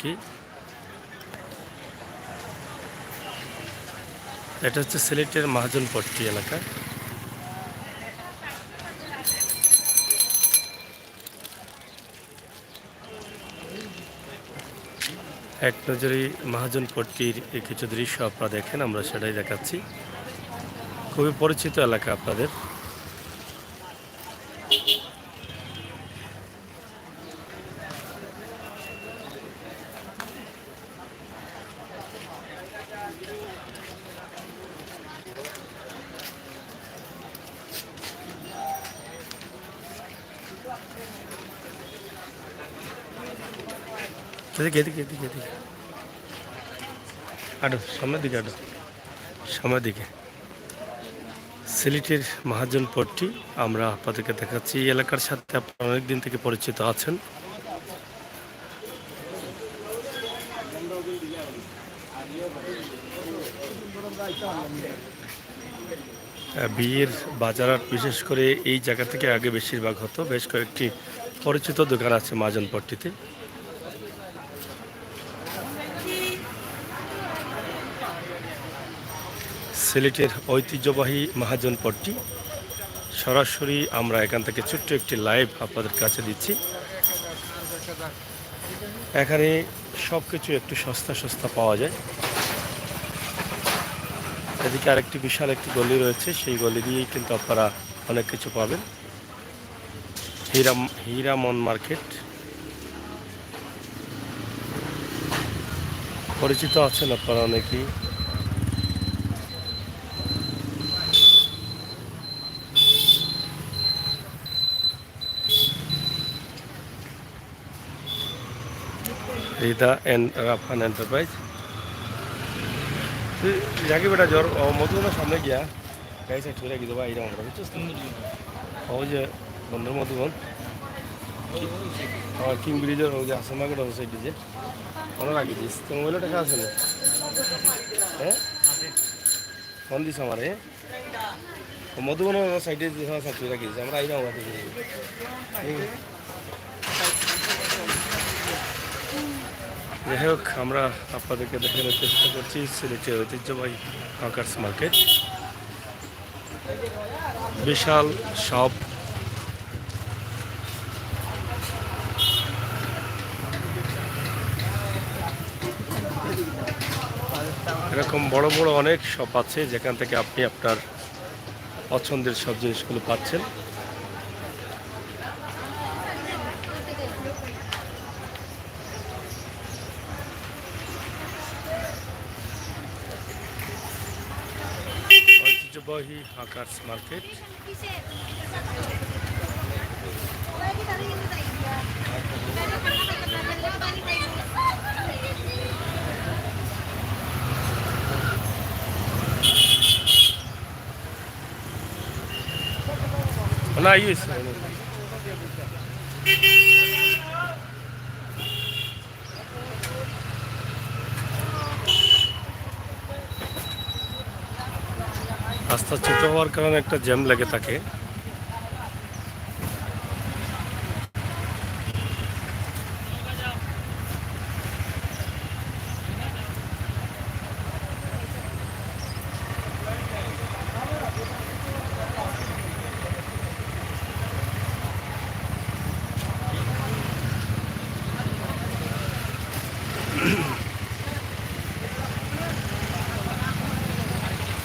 কি। এটা হচ্ছে সিলেটের মহাজনপট্টি এলাকা। এক নজরে মহাজনপট্টির কিছু দৃশ্য আপনারা দেখেন, আমরা সেটাই দেখাচ্ছি। খুবই পরিচিত এলাকা আপনাদের। এদিকে এদিকে এদিকে এদিকে আডো, সামনের দিকে আডো, সামনের দিকে। সিলেটের মহাজনপট্টি আমরা আপনাদেরকে দেখাচ্ছি। এই এলাকার সাথে আপনারা অনেকদিন থেকে পরিচিত আছেন। বিয়ের বাজারহাট বিশেষ করে এই জায়গা থেকে আগে বেশিরভাগ হতো। বেশ কয়েকটি পরিচিত দোকান আছে মহাজনপট্টিতে। সিলেটের ঐতিহ্যবাহী মহাজনপট্টি সরাসরি আমরা এখান থেকে ছোট্ট একটি লাইভ আপনাদের কাছে দিচ্ছি। এখানে সব কিছু একটু সস্তা সস্তা পাওয়া যায়। এদিকে আরেকটি বিশাল একটি গলি রয়েছে, সেই গলি দিয়েই কিন্তু আপনারা অনেক কিছু পাবেন। হীরামন মার্কেট পরিচিত আছেন আপনারা অনেকেই। Hrida and Rafan enterprise. যাকে বেটা জ্বর মধুবনের সামনে গিয়া গাড়ি সাইড করে গিয়ে দেবো এইরকম আমরা বুঝছিস। ওই যে বন্ধুর মধুবন কিং ব্রিজের ওই যে আসন মার্কেট ওই সাইডে যে মনে রাখি দিস তো মোবাইলে টাকা আছে না? হ্যাঁ ফোন দিস আমার মধুবনের সাইডে সাইড রাখি দিস আমরা এইরকম রাখি দিই। যাই হোক, আমরা আপনাদেরকে দেখানোর চেষ্টা করছি সিলেটের ঐতিহ্যবাহী হকার্স মার্কেট। বিশাল সব এরকম বড় বড় অনেক শপ আছে যেখান থেকে আপনি আপনার পছন্দের সব জিনিসগুলো পাচ্ছেন। ঐতিহ্যবাহী হকার্স মার্কেট। না ইউস রাস্তা ছোট হওয়ার কারণে একটা জ্যাম লেগে থাকে।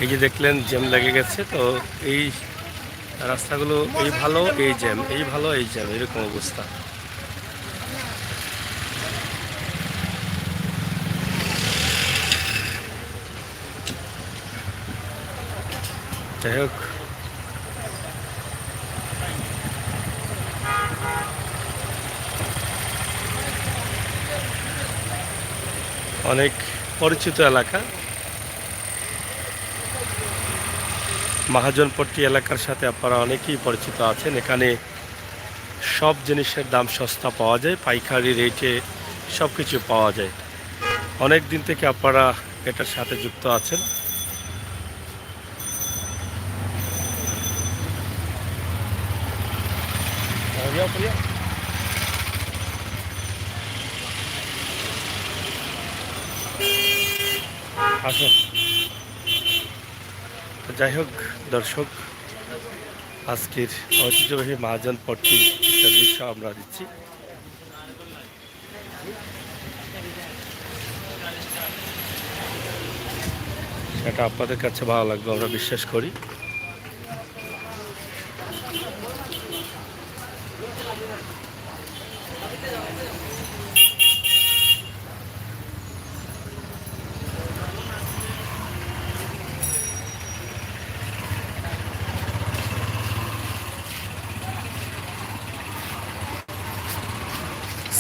এই যে দেখলেন জ্যাম লেগে গেছে, তো এই রাস্তাগুলো এই ভালো এই জ্যাম, এই ভালো এই জ্যাম, এরকম অবস্থা। যাই হোক, অনেক পরিচিত এলাকা মহাজনপট্টি এলাকার সাথে আপনারা অনেকেই পরিচিত আছেন। এখানে সব জিনিসের দাম সস্তা পাওয়া যায়, পাইকারি রেটে সব কিছু পাওয়া যায়। অনেক দিন থেকে আপনারা এটার সাথে যুক্ত আছেন। আসুন। যাই হোক দর্শক, আজকের ঐতিহ্যবাহী মহাজন পট্টি দৃশ্য আমরা দিচ্ছি। এটা আপনাদের কাছে ভালো লাগবে আমরা বিশ্বাস করি।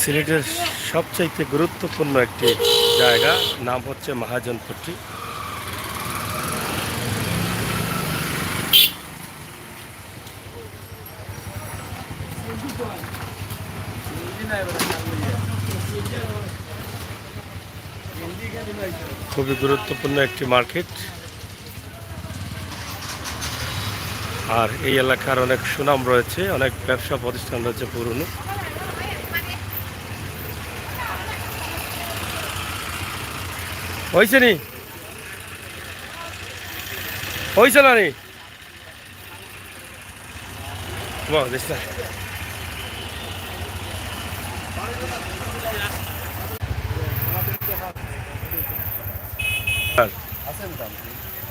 সিলেটের সবচাইতে গুরুত্বপূর্ণ একটি জায়গা, নাম হচ্ছে মহাজনপট্টি। খুবই গুরুত্বপূর্ণ একটি মার্কেট, আর এই এলাকার অনেক সুনাম রয়েছে, অনেক ব্যবসা প্রতিষ্ঠান রয়েছে পুরনো। হয়েছে নি হয়েছে না নি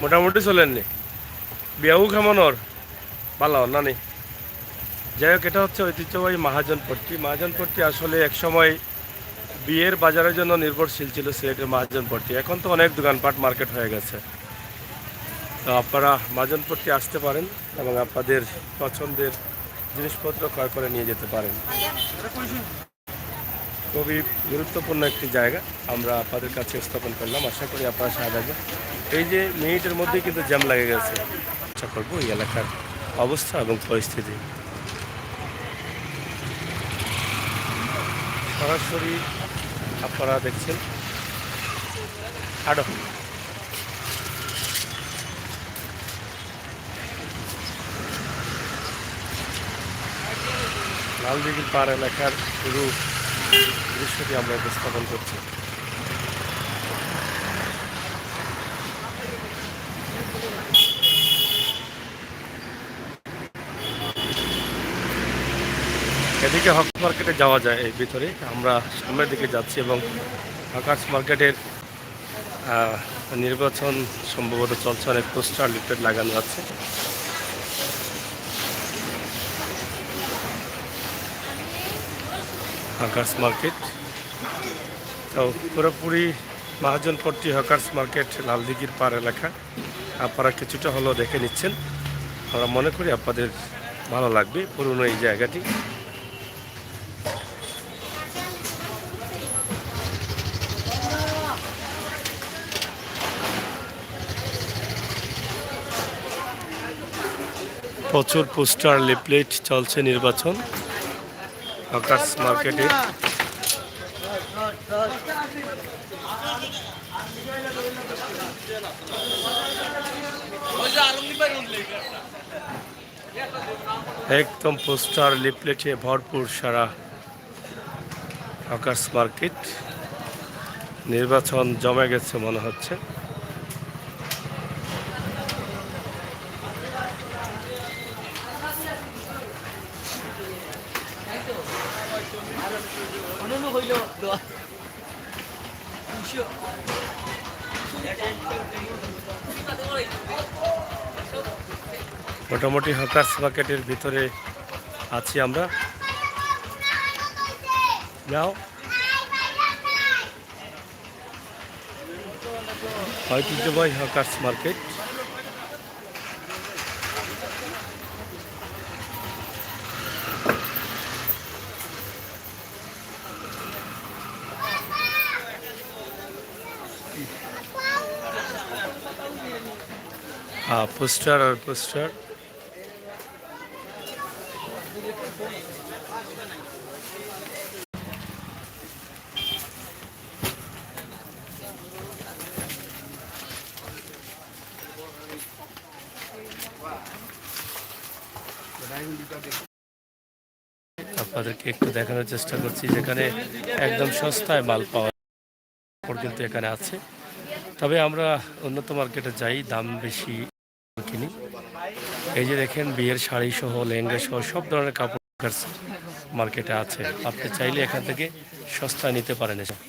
মোটামুটি চলেননি বিয়াও কেমনর ভালো নানি। যাই হোক, এটা হচ্ছে ঐতিহ্যবাহী মহাজনপট্টি। মহাজনপট্টি আসলে একসময় বিয়ের বাজারের জন্য নির্ভরশীল ছিল সিলেটের মহাজনপট্টি। এখন তো অনেক দোকানপাট মার্কেট হয়ে গেছে। তো আপনারা মহাজনপট্টি আসতে পারেন এবং আপনাদের পছন্দের জিনিসপত্র ক্রয় করে নিয়ে যেতে পারেন। খুবই গুরুত্বপূর্ণ একটি জায়গা আমরা আপনাদের কাছে স্থাপন করলাম, আশা করি আপনারা সাহায্য করবেন। এই যে মিনিটের মধ্যেই কিন্তু জ্যাম লাগে গেছে। আশা করবো এই এলাকার অবস্থা এবং পরিস্থিতি সরাসরি আপনারা দেখছেন। আরো লালদিঘির পার এলাকার পুরো দৃশ্যটি আমরা উপস্থাপন করছি। এদিকে হকার্স মার্কেটে যাওয়া যায়, এই ভিতরে আমরা সামনের দিকে যাচ্ছি এবং হকার্স মার্কেটের নির্বাচন সম্ভবত চলছে, অনেক পোস্টার লিফলেট লাগানো আছে। হকার্স মার্কেট তো পুরোপুরি মহাজনপট্টি হকার্স মার্কেট লালদিঘির পার এলাকা আপনারা কিছুটা হলেও দেখে নিচ্ছেন। আমরা মনে করি আপনাদের ভালো লাগবে পুরনো এই জায়গাটি। প্রচুর পোস্টার লিফলেট চলছে নির্বাচন হকার্স মার্কেটে। একদম পোস্টার লিফলেটে ভরপুর সারা হকার্স মার্কেট। নির্বাচন জমে গেছে মনে হচ্ছে। মোটামুটি হকার্স মার্কেটের ভিতরে আছি আমরা। যাও ঐতিহ্যবাহী হকার্স মার্কেট। পোস্টার আর পোস্টার। আপনাদেরকে একটু দেখানোর চেষ্টা করছি যেখানে একদম সস্তায় মাল পাওয়া কিন্তু এখানে আছে। তবে আমরা উন্নত মার্কেটে যাই, দাম বেশি কিনি। এই যে দেখেন বিয়ের শাড়ি সহ লেহেঙ্গা সহ সব ধরনের কাপড় মার্কেটে আছে। আপনি চাইলে এখান থেকে সস্তায় নিতে পারেন এসব।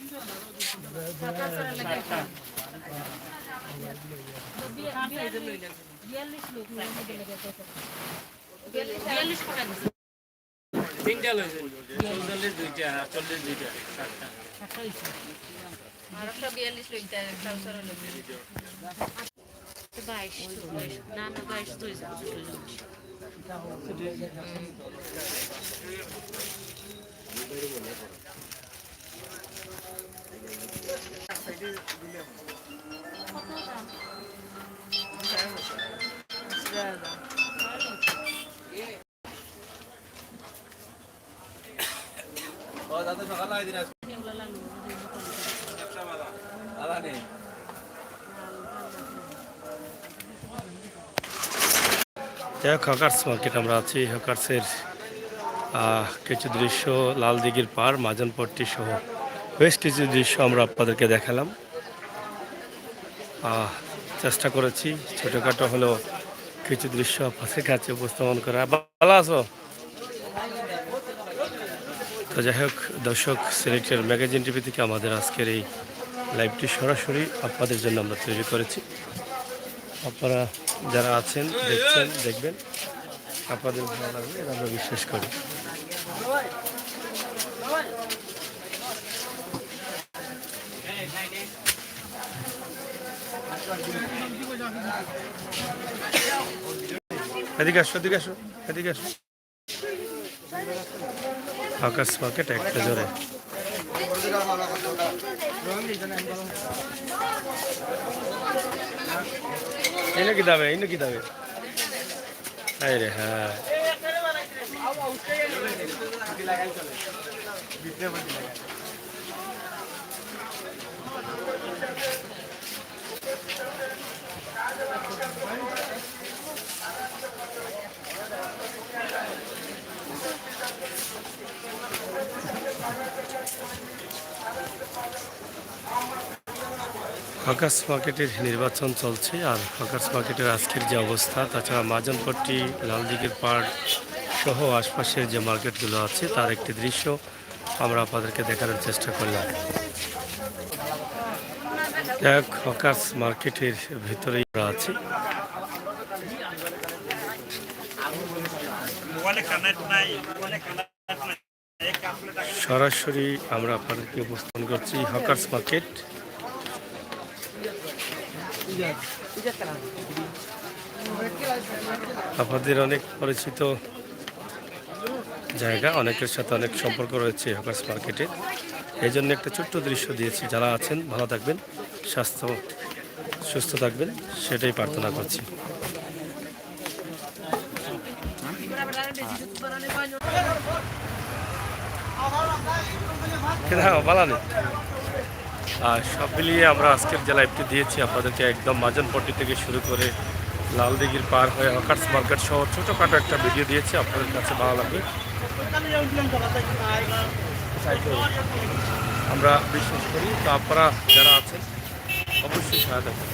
হকার্স মার্কেট আমরা আছি। হকার্সের কিছু দৃশ্য, লাল দিঘির পার, মাজানপট্টি সহ বেশ কিছু দৃশ্য আমরা আপনাদেরকে দেখালাম। চেষ্টা করেছি ছোটোখাটো হলেও কিছু দৃশ্য আপনাদের কাছে উপস্থাপন করা। ভালো আছো? তো যাই হোক দর্শক, সিলেক্টেড ম্যাগাজিন টিভি থেকে আমাদের আজকের এই লাইভটি সরাসরি আপনাদের জন্য আমরা তৈরি করেছি। আপনারা যারা আছেন, দেখছেন, দেখবেন, আপনাদের ভালো লাগবে এটা আমরা বিশ্বাস করি। এদিকে আসো, এদিকে আসো, এদিকে আসো। আকাশ মার্কেট একটা জোরে। এনে কি দাবে, এনে কি দাবে? রে হ্যাঁ, হকার্স মার্কেটের নির্বাচন চলছে। আর হকার্স মার্কেটের আজকের যে অবস্থা, তাছাড়া মাজানপট্টি, লালদিঘির পাড় সহ আশপাশের যে মার্কেটগুলো আছে তার একটি দৃশ্য আমরা আপনাদেরকে দেখানোর চেষ্টা করলাম। এক হকার্স মার্কেটের ভিতরেই আমরা আছি। সরাসরি আমরা আপনাদেরকে উপস্থাপন করছি হকার্স মার্কেট। আপনাদের অনেক পরিচিত জায়গা, অনেকের সাথে অনেক সম্পর্ক রয়েছে হকার্স মার্কেটে। এই জন্য একটা ছোট্ট দৃশ্য দিয়েছি। যারা আছেন ভালো থাকবেন, সুস্থ থাকবেন, সেটাই প্রার্থনা করছি। ভালো নেই। আর সব মিলিয়ে আমরা আজকের যে লাইভটি দিয়েছি আপনাদেরকে, একদম মাজানপট্টি থেকে শুরু করে লালদিঘির পার হয়ে হকার্স মার্কেট সহ ছোটোখাটো একটা ভিডিও দিয়েছি। আপনাদের কাছে ভালো লাগবে আমরা বিশ্বাস করি। তো আপনারা যারা আছেন অবশ্যই সহায়তা করুন।